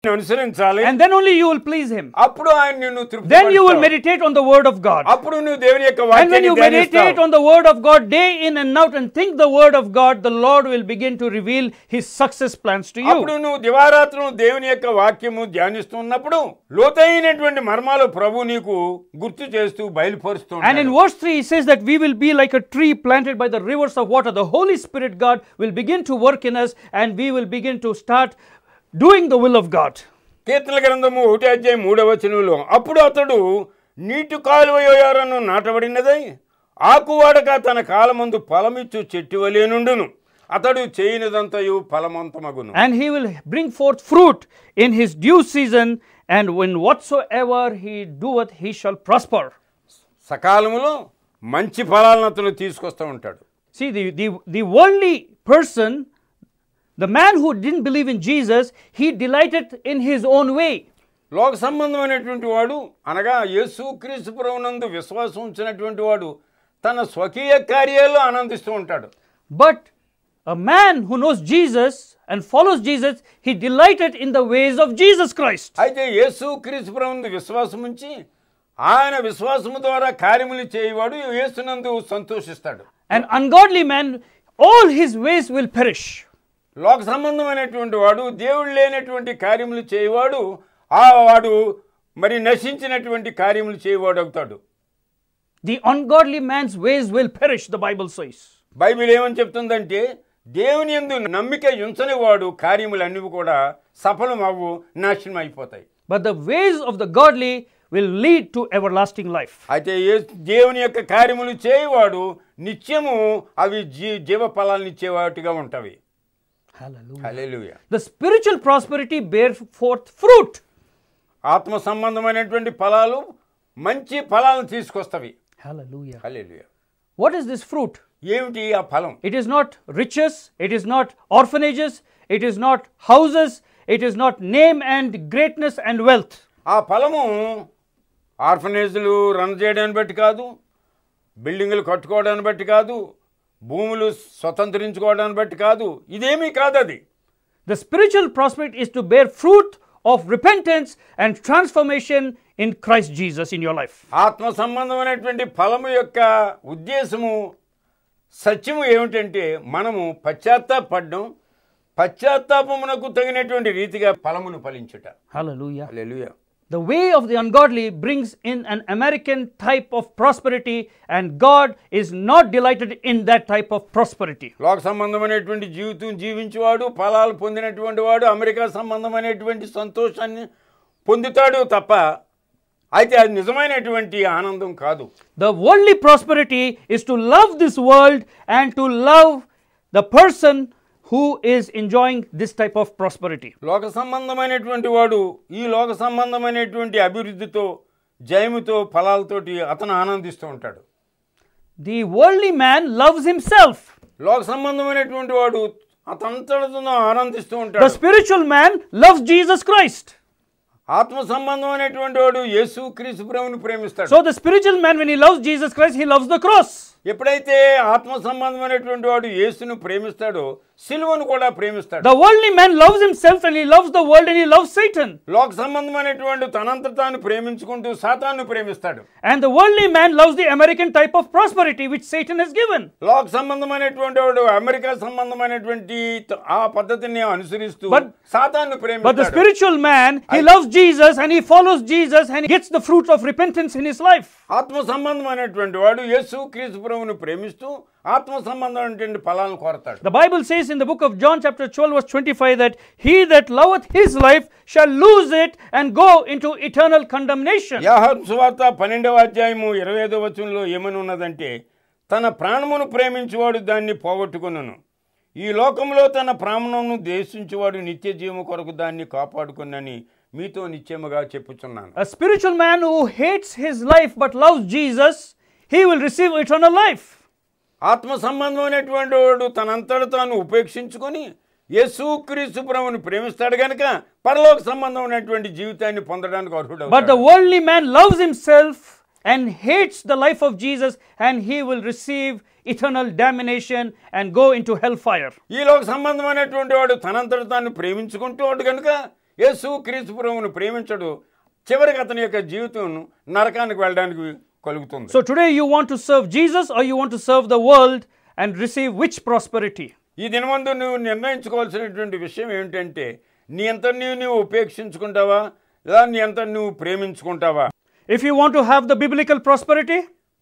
అనుసరించాలి. And then only you will please him. అప్పుడు ఆయన నిన్ను తృప్తిపరుస్తాడు. Then you will meditate on the word of God. అప్పుడు నువ్వు దేవుని యొక్క And when వాక్యాన్ని you ధ్యానిస్తావు. meditate on the word of God day in and out and think the word of God, the Lord will begin to reveal his success plans to you. అప్పుడు నువ్వు దివారాత్రులు దేవుని యొక్క వాక్యము ధ్యానిస్తున్నప్పుడు లోతైనటువంటి మర్మాలు ప్రభు నీకు గుర్తు చేస్తూ బయలుపరుస్తూ And in verse 3 he says that we will be like a tree planted by the rivers of water. The Holy Spirit God will begin to work in us and we will begin to start doing the will of God. కీర్తన గ్రంథము 1:3 అప్పుడు అతడు నీటి కాలువయోరను నాటబడినదై ఆకువాడక తన కాలమందు ఫలమిచ్చు చెట్టు వలె నుండును. అతడు చేయనిదంతయు ఫలవంతమగును. And he will bring forth fruit in his due season, and when whatsoever he doeth he shall prosper. సకాలములో మంచి ఫలాలను అతను తీసుకొస్తూ ఉంటాడు. See, the worldly person, the man who didn't believe in Jesus, he delighted in his own way. లోక సంబంధమైనటువంటి వాడు అనగా యేసుక్రీస్తు ప్రభువునందు విశ్వాసం ఉంచినటువంటి వాడు తన స్వకీయ కార్యాల్లో ఆనందిస్తూ ఉంటాడు. But a man who knows Jesus and follows Jesus, he delighted in the ways of Jesus Christ. అయితే యేసుక్రీస్తు ప్రభువునందు విశ్వాసం ఉంచి ఆయన విశ్వాసము ద్వారా కార్యములు చేయవాడు యేసునందు సంతోషిస్తాడు. An ungodly man, all his ways will perish. లోక సంబంధమైనటువంటి వాడు దేవుడు లేనటువంటి కార్యములు చేయవాడు వాడు మరి నశించినటువంటి కార్యములు చేయవాడు అవుతాడు. The ungodly man's ways will perish, the Bible says. Bible ఏమని చెప్తుందంటే దేవుని యందు నమ్మిక ఉంచని వాడు కార్యములన్నీ కూడా సఫలం అవ్వు, నాశనం అయిపోతాయి. But the ways of the godly will lead to everlasting life. అయితే దేవుని యొక్క కార్యములు చేయవాడు నిత్యము అవి జీవ ఫలాలను ఇచ్చేవాటిగా ఉంటవి. Hallelujah. Hallelujah. The spiritual prosperity bear forth fruit. ఆత్మ సంబంధమైనటువంటి ఫలాలు మంచి ఫలాలను తీసుకొస్తవి. Hallelujah. Hallelujah. What is this fruit? ఏమిటి ఆ ఫలం? It is not riches, it is not orphanages, it is not houses, it is not name and greatness and wealth. ఆ ఫలము ఆర్ఫనేజ్లు రన్ చేయడాన్ని బట్టి కాదు, బిల్డింగులు కట్టుకోవడాన్ని బట్టి కాదు, భూములు స్వతంత్రించుకోవడాన్ని బట్టి కాదు, ఇదేమీ కాదు. అది The spiritual prosperity is to bear fruit of repentance and transformation in Christ Jesus in your life. ఆత్మ సంబంధమైనటువంటి ఫలము యొక్క ఉద్దేశము సత్యము ఏమిటంటే మనము పశ్చాత్తాపడడం, పశ్చాత్తాపమునకు తగినటువంటి రీతిగా ఫలమును ఫలించుట. Hallelujah. Hallelujah. The way of the ungodly brings in an American type of prosperity, and God is not delighted in that type of prosperity. లోక సంబంధమైనటువంటి జీవితం జీవించేవాడు, ఫలాలు పొందినటువంటి వాడు అమెరికా సంబంధమైనటువంటి సంతోషాన్ని పొందుతాడు తప్ప అయితే అది నిజమైనటువంటి ఆనందం కాదు. The worldly prosperity is to love this world and to love the person who is enjoying this type of prosperity. లోక సంబంధమైనటువంటి వాడు ఈ లోక సంబంధమైనటువంటి అభివృద్ధితో జయముతో ఫలాలతోటి అతను ఆనందిస్తూ ఉంటాడు. The worldly man loves himself. లోక సంబంధమైనటువంటి వాడు అతనంతటను ఆనందిస్తూ The ఉంటాడు. spiritual man loves Jesus Christ. ఆత్మ సంబంధమైనటువంటి వాడు యేసుక్రీస్తు ప్రభువును ప్రేమిస్తాడు. So the spiritual man, when he loves Jesus Christ, he loves the cross. ఎప్పుడైతే ఆత్మ సంబంధమైనటువంటి వాడు యేసును ప్రేమిస్తాడో సిలువను కూడా ప్రేమిస్తాడు. The worldly man loves himself and he loves the world and he loves Satan. లోక సంబంధమైనటువంటి తనంత తాను ప్రేమించుకుంటూ సాతాను ప్రేమిస్తాడు. And the worldly man loves the American type of prosperity which Satan has given. లోక సంబంధమైనటువంటి వాడు అమెరికా సంబంధమైనటువంటి ఆ పద్ధతిని అనుసరిస్తూ సాతాను But the ప్రేమిస్తాడు. spiritual man, he loves Jesus and he follows Jesus and he gets the fruit of repentance in his life. ఆత్మ సంబంధమైనటువంటి వాడు యేసుక్రీస్తు ప్రభువును ప్రేమిస్తూ ఆత్మ సంబంధమైనటువంటి ఫలాలను కోరతాడు. The Bible says in the book of John chapter 12 verse 25 that he that loveth his life shall lose it and go into eternal condemnation. యోహాను సువార్త 12:25 ఏమని ఉన్నదంటే తన ప్రాణమును ప్రేమించువాడు దాన్ని పోగొట్టుకొనును, ఈ లోకంలో తన ప్రాణమును ద్వేషించువాడు నిత్య జీవము కొరకు దాన్ని కాపాడుకొనని మీతో నిశ్చయముగా చెప్పుచున్నాను. A spiritual man who hates his life but loves Jesus, he will receive eternal life. ఆత్మ సంబంధమైనటువంటి వాడు తనంతట తాను ఉపేక్షించుకొని యేసుక్రీస్తు ప్రభువును ప్రేమిస్తాడు గనుక పరలోక సంబంధమైనటువంటి జీవితాన్ని పొందడానికి అర్హుడు. But the worldly man loves himself and hates the life of Jesus, and he will receive eternal damnation and go into hellfire. ఈ లోక సంబంధమైనటువంటి వాడు తనంతట తాను ప్రేమించుకుంటూ వాడు కనుక యేసు క్రీస్తు ప్రభువును ప్రేమించడు, చివరికి అతని యొక్క జీవితం నరకానికి వెళ్ళడానికి కలుగుతుంది. So today you want to serve Jesus or you want to serve the world and receive which prosperity? ఈ దినమందు నువ్వు నిర్ణయించుకోవాల్సినటువంటి విషయం ఏమిటంటే, నీ అంత నువ్వు ఉపేక్షించుకుంటావా లేదా నీ అంత నువ్వు ప్రేమించుకుంటావా? If you want to have the biblical prosperity,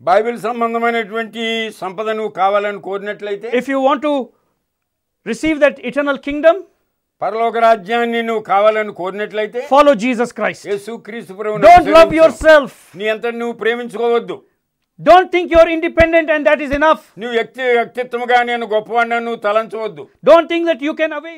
Bible సంబంధమైనటువంటి సంపద నువ్వు కావాలని కోరినట్లయితే, if you want to receive that eternal kingdom, పరలోక రాజ్యాన్ని నువ్వు కావాలని కోరినట్లయితే, follow Jesus Christ. యేసు క్రీస్తు ప్రభువును Don't love అనుసరించు. yourself. నీ అంత నువ్వు ప్రేమించుకోవద్దు. Don't think you're independent and that is enough. నువ్వు వ్యక్తిత్వముగా నేను గొప్పవాడిని నువ్వు తలంచవద్దు. Don't think that you can avail